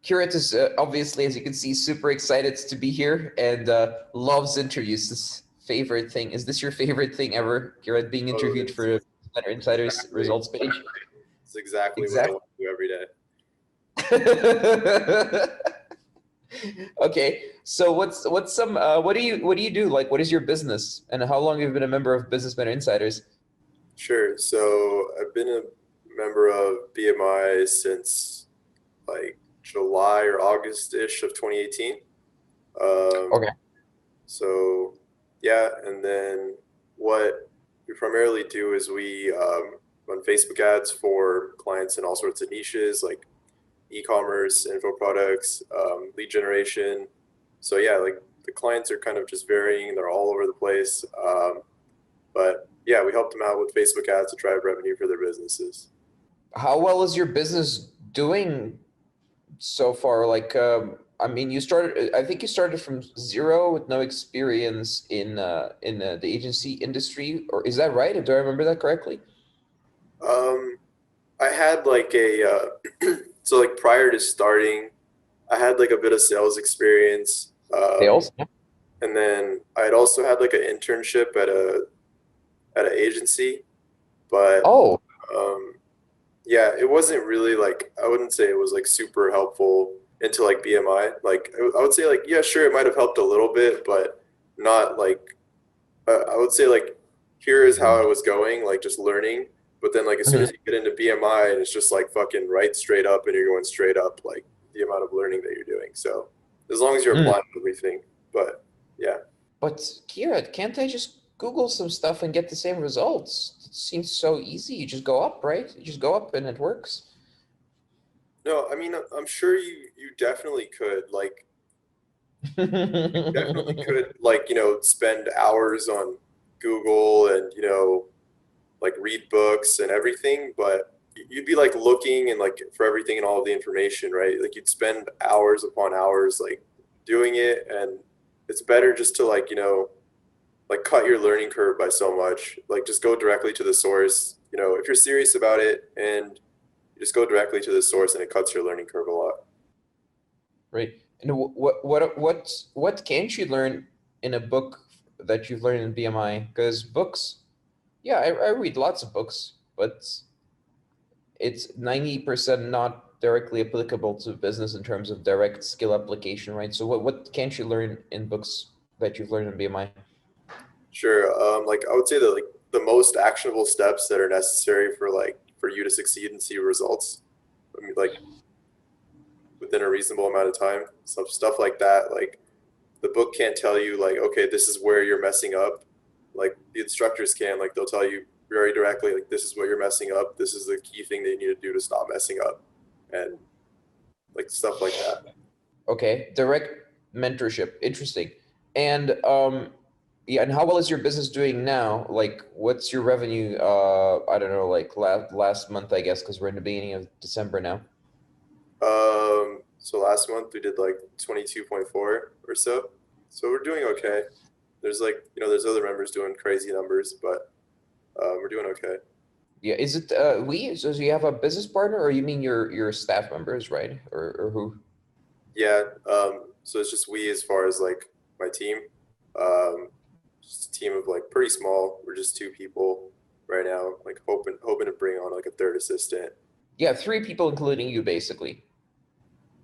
Kirat is obviously, as you can see, super excited to be here and loves interviews. His favorite thing. Is this your favorite thing ever, Kirat, being Oh, interviewed for Better Insiders exactly. results page? It's exactly what I Exactly. want to do every day. Okay, so what's some what do you do? Like, what is your business, and how long have you been a member of Business Better Insiders? Sure. So I've been a member of BMI since like July or August-ish of 2018. Um, Okay. so yeah, and then what we primarily do is we run Facebook ads for clients in all sorts of niches like e-commerce, info products, lead generation. So yeah, like the clients are kind of just varying; they're all over the place. But yeah, we help them out with Facebook ads to drive revenue for their businesses. How well is your business doing so far? Like, I mean, you started. I think you started from zero with no experience in the agency industry, or is that right? Do I remember that correctly? Um, I had like a so like prior to starting, I had like a bit of sales experience, Sales. Yeah. and then I had also had like an internship at an agency, but Oh. um, yeah, it wasn't really like I wouldn't say it was like super helpful into like BMI. Like I would say like yeah, sure, it might have helped a little bit, but not like I would say like here is how I was going, like just learning. But then like as soon Mhm. as you get into BMI and it's just like fucking right straight up and you're going straight up, like the amount of learning that you're doing. So as long as you're Mm. applying everything, but yeah. But Kira, can't I just Google some stuff and get the same results? It seems so easy. You just go up, right? You just go up and it works. No, I mean I'm sure you definitely could like definitely could like spend hours on Google and like read books and everything, but you'd be like looking and like for everything and all of the information, right? Like you'd spend hours upon hours like doing it, and it's better just to like like cut your learning curve by so much. Like just go directly to the source. If you're serious about it, and you just go directly to the source, and it cuts your learning curve a lot. Right. And what can't you learn in a book that you've learned in BMI? Because books, yeah, I read lots of books, but it's 90% not directly applicable to business in terms of direct skill application, right? So what can't you learn in books that you've learned in BMI? Sure. Like I would say that like the most actionable steps that are necessary for like for you to succeed and see results. I mean, like within a reasonable amount of time. Some stuff like that. Like the book can't tell you like, okay, this is where you're messing up. Like the instructors can, like they'll tell you very directly, like this is what you're messing up. This is the key thing that you need to do to stop messing up, and like stuff like that. Okay, direct mentorship. Interesting. And yeah, and how well is your business doing now? Like, what's your revenue? I don't know, like last month, I guess, because we're in the beginning of December now. So last month we did like 22.4 or so. So we're doing okay. There's like, there's other members doing crazy numbers, but we're doing okay. Yeah, is it we? So you have a business partner, or you mean your staff members, right? Or who? Yeah. So it's just we as far as like my team. Um, just a team of like pretty small. We're just two people right now, like hoping to bring on like a third assistant. Yeah, three people, including you, basically.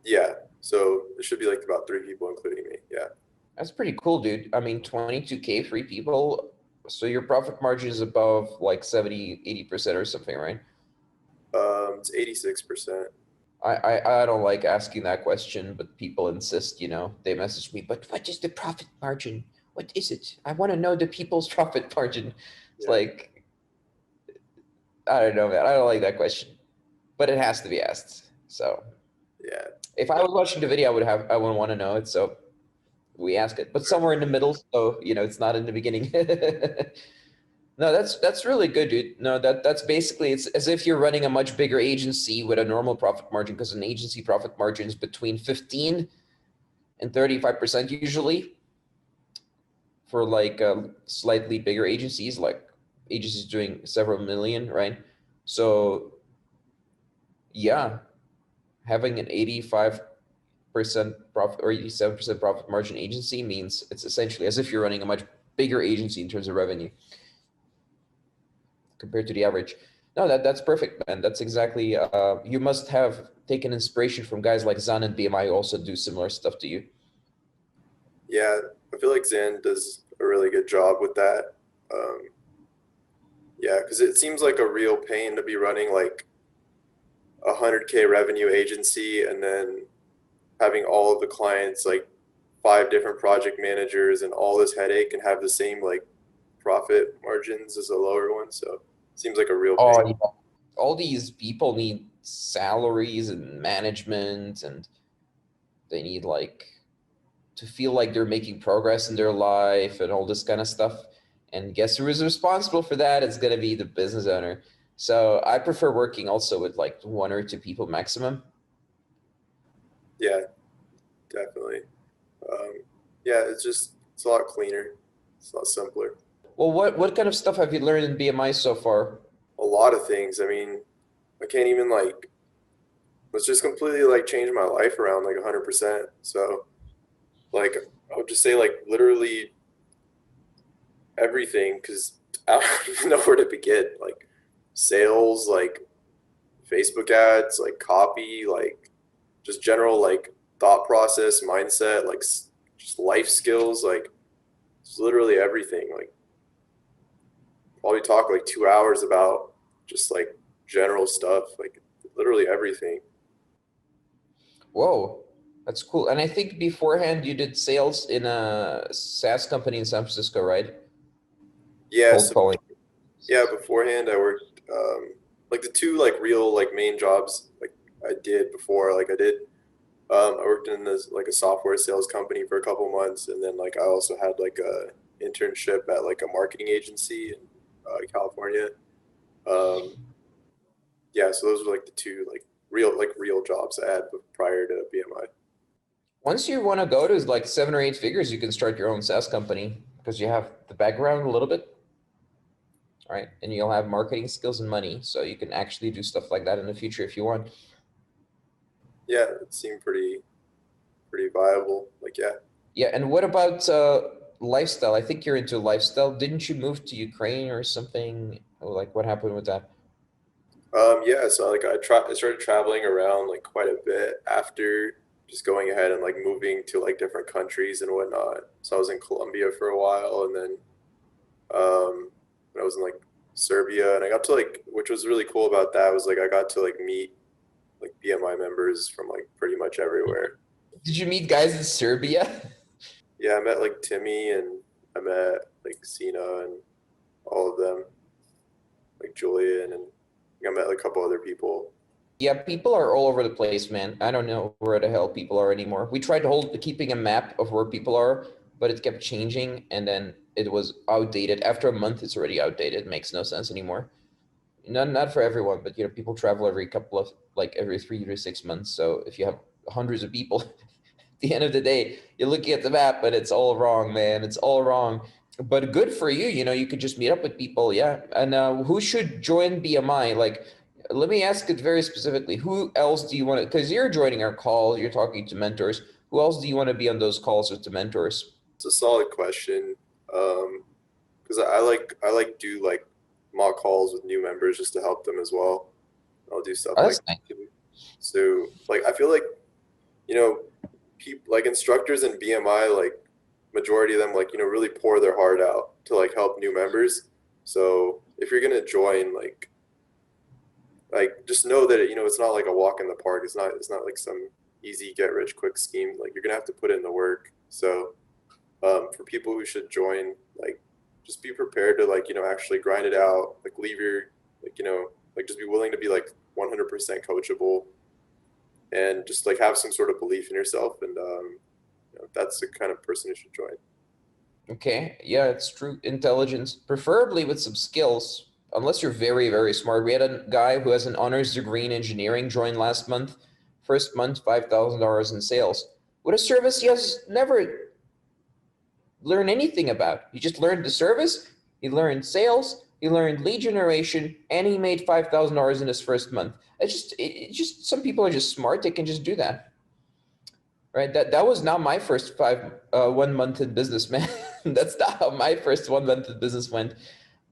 Yeah. So it should be like about three people, including me. Yeah. That's pretty cool, dude. I mean, 22K, three people. So your profit margin is above like 70, 80% or something, right? It's 86%. I don't like asking that question, but people insist, they message me, but what is the profit margin? What is it? I want to know the people's profit margin. It's Yeah. like, I don't know, man. I don't like that question, but it has to be asked. So Yeah. if I was watching the video, I would want to know it. So we ask it, but somewhere in the middle. So, it's not in the beginning. No, that's really good, dude. No, that's basically it's as if you're running a much bigger agency with a normal profit margin because an agency profit margin is between 15 and 35% usually for like slightly bigger agencies, like agencies doing several million, right? So yeah, having an 85 profit or 87% profit margin agency means it's essentially as if you're running a much bigger agency in terms of revenue compared to the average. No, that's perfect, man. That's exactly, you must have taken inspiration from guys like Zan and BMI who also do similar stuff to you. Yeah, I feel like Zan does a really good job with that. Um, yeah, because it seems like a real pain to be running like 100K revenue agency and then having all of the clients, like 5 different project managers and all this headache and have the same like profit margins as a lower one. So it seems like a real Oh, pain. yeah. All these people need salaries and management, and they need like to feel like they're making progress in their life and all this kind of stuff. And guess who is responsible for that? It's going to be the business owner. So I prefer working also with like 1 or 2 people maximum. Yeah, definitely. Um, yeah, it's a lot cleaner. It's a lot simpler. Well, what kind of stuff have you learned in BMI so far? A lot of things. I mean, I can't even like, let's just completely like change my life around like 100%. So like, I would just say like literally everything because I don't even know where to begin. Like sales, like Facebook ads, like copy, like just general like thought process, mindset, like just life skills, like it's literally everything. Like probably talk like 2 hours about just like general stuff, like literally everything. Whoa, that's cool. And I think beforehand you did sales in a SaaS company in San Francisco, right? Yeah, Cold so calling. yeah, beforehand I worked like the two like real like main jobs like I did before. Like I worked in this like a software sales company for a couple months, and then like I also had like a internship at like a marketing agency in California. Um, yeah, so those were like the two like real jobs I had prior to BMI. Once you want to go to like 7 or 8 figures, you can start your own SaaS company because you have the background a little bit, right? And you'll have marketing skills and money, so you can actually do stuff like that in the future if you want. Yeah, it seemed pretty viable. Like yeah, Yeah, and what about lifestyle? I think you're into lifestyle. Didn't you move to Ukraine or something? Or like what happened with that? yeah. So like I started traveling around like quite a bit after just going ahead and like moving to like different countries and whatnot. So I was in Colombia for a while, and then when I was in like Serbia, and I got to like, which was really cool about that was like I got to like meet like BMI members from like pretty much everywhere. Did you meet guys in Serbia? Yeah, I met like Timmy, and I met like Sina and all of them, like Julian, and I met like a couple other people. Yeah, people are all over the place, man. I don't know where the hell people are anymore. We tried to hold keeping a map of where people are, but it kept changing and then it was outdated. After a month, it's already outdated. It makes no sense anymore. Not for everyone, but people travel every couple of like every 3 to 6 months. So if you have hundreds of people, at the end of the day, you're looking at the map, but it's all wrong, man. It's all wrong. But good for you. You could just meet up with people. Yeah. And who should join BMI? Like, let me ask it very specifically. Who else do you want to, because you're joining our call, you're talking to mentors. Who else do you want to be on those calls with the mentors? It's a solid question. Because I like do like mock calls with new members just to help them as well. I'll do stuff Oh, like that's nice. that too. So like I feel like you know people like instructors in BMI like majority of them like really pour their heart out to like help new members. So if you're gonna join like just know that it's not like a walk in the park. It's not like some easy get rich quick scheme. Like you're gonna have to put in the work. So for people who should join, like just be prepared to like actually grind it out. Like leave your like just be willing to be like 100% coachable and just like have some sort of belief in yourself. And that's the kind of person who should join. Okay, yeah, it's true. Intelligence, preferably with some skills, unless you're very, very smart. We had a guy who has an honors degree in engineering join last month. First month, $5,000 in sales. With a service he has never learned anything about. He just learned the service, he learned sales, he learned lead generation, and he made $5,000 in his first month. It's just some people are just smart. They can just do that. Right. That was not my first 1 month in business, man. That's not how my first 1 month in business went.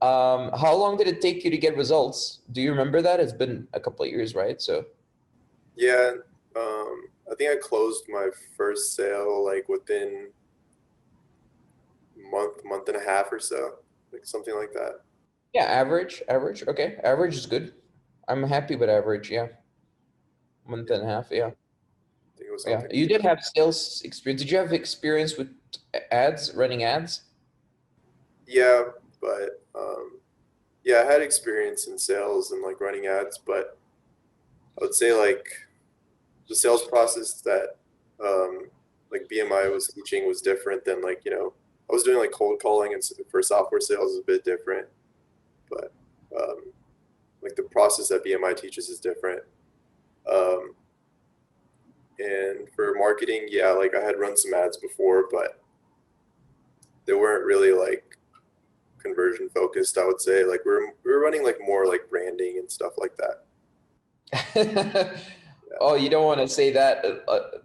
How long did it take you to get results? Do you remember that? It's been a couple of years, right? So Yeah, I think I closed my first sale like within month and a half or so, like something like that. yeah, average. Okay, average is good. I'm happy with average. Yeah, month Yeah, and a half. Yeah, I think it was yeah. something You like did that. have sales experience. Did you have experience with ads, running ads? Yeah, but yeah, I had experience in sales and like running ads, but I would say like the sales process that like BMI was teaching was different than like, I was doing like cold calling and for software sales is a bit different, but like the process that BMI teaches is different. Um, and for marketing, yeah, like I had run some ads before, but they weren't really like conversion focused, I would say. Like we were running like more like branding and stuff like that. Oh, you don't want to say that.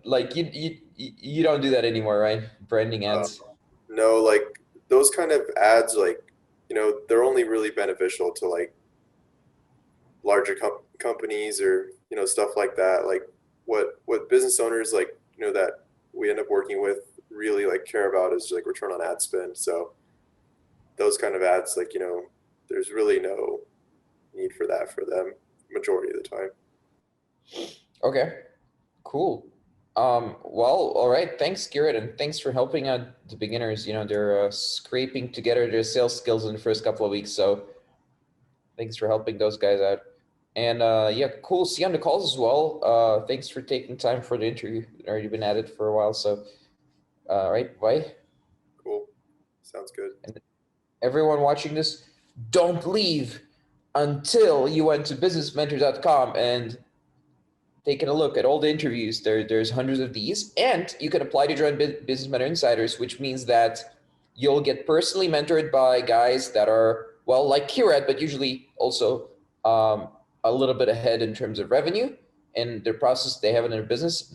Like you don't do that anymore, right? Branding Uh, ads. no, like those kind of ads, like, they're only really beneficial to like larger companies or, stuff like that. Like what business owners like, that we end up working with really like care about is like return on ad spend. So those kind of ads, like, there's really no need for that for them majority of the time. Okay, cool. Well, all right. Thanks, Garrett, and thanks for helping out the beginners. They're scraping together their sales skills in the first couple of weeks. So thanks for helping those guys out. And yeah, cool. See you on the calls as well. Thanks for taking time for the interview. Already been at it for a while. So, right, bye. Cool. Sounds good. And everyone watching this, don't leave until you went to businessmentor.com and taken a look at all the interviews. There's hundreds of these, and you can apply to join Business Mentor Insiders, which means that you'll get personally mentored by guys that are, well, like Kirat, but usually also a little bit ahead in terms of revenue and their process they have in their business.